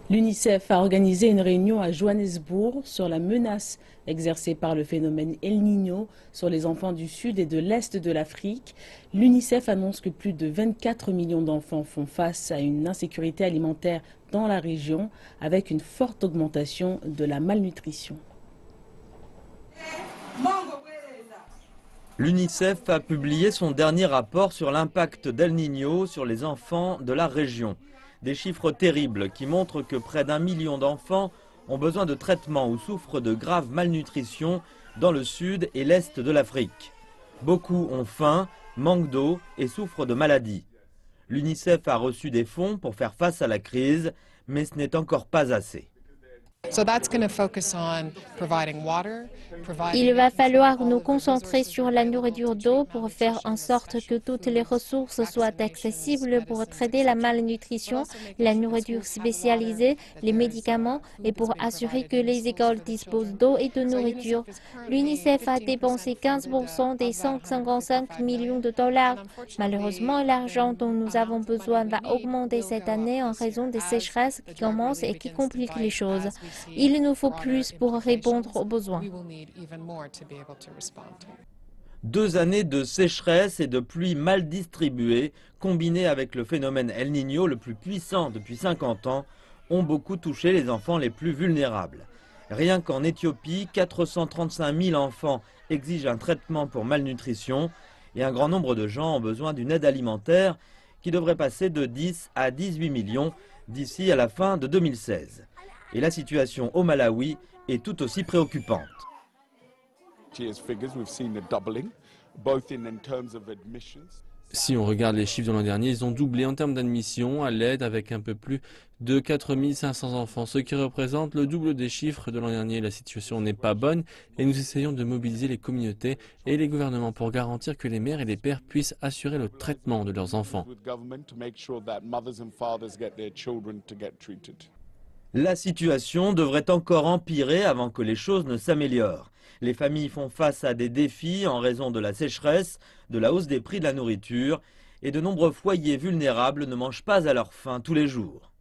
L'UNICEF a organisé une réunion à Johannesburg sur la menace exercée par le phénomène El Niño sur les enfants du sud et de l'est de l'Afrique. L'UNICEF annonce que plus de 24 millions d'enfants font face à une insécurité alimentaire dans la région, avec une forte augmentation de la malnutrition. L'UNICEF a publié son dernier rapport sur l'impact d'El Niño sur les enfants de la région. Des chiffres terribles qui montrent que près d'1 million d'enfants ont besoin de traitement ou souffrent de grave malnutrition dans le sud et l'est de l'Afrique. Beaucoup ont faim, manquent d'eau et souffrent de maladies. L'UNICEF a reçu des fonds pour faire face à la crise, mais ce n'est encore pas assez. Il va falloir nous concentrer sur la nourriture d'eau pour faire en sorte que toutes les ressources soient accessibles pour traiter la malnutrition, la nourriture spécialisée, les médicaments et pour assurer que les écoles disposent d'eau et de nourriture. L'UNICEF a dépensé 15% des 155 millions de dollars. Malheureusement, l'argent dont nous avons besoin va augmenter cette année en raison des sécheresses qui commencent et qui compliquent les choses. Il nous faut plus pour répondre aux besoins. 2 années de sécheresse et de pluie mal distribuées, combinées avec le phénomène El Niño le plus puissant depuis 50 ans, ont beaucoup touché les enfants les plus vulnérables. Rien qu'en Éthiopie, 435 000 enfants exigent un traitement pour malnutrition et un grand nombre de gens ont besoin d'une aide alimentaire qui devrait passer de 10 à 18 millions d'ici à la fin de 2016. Et la situation au Malawi est tout aussi préoccupante. Si on regarde les chiffres de l'an dernier, ils ont doublé en termes d'admission à l'aide avec un peu plus de 4 500 enfants, ce qui représente le double des chiffres de l'an dernier. La situation n'est pas bonne et nous essayons de mobiliser les communautés et les gouvernements pour garantir que les mères et les pères puissent assurer le traitement de leurs enfants. La situation devrait encore empirer avant que les choses ne s'améliorent. Les familles font face à des défis en raison de la sécheresse, de la hausse des prix de la nourriture et de nombreux foyers vulnérables ne mangent pas à leur faim tous les jours.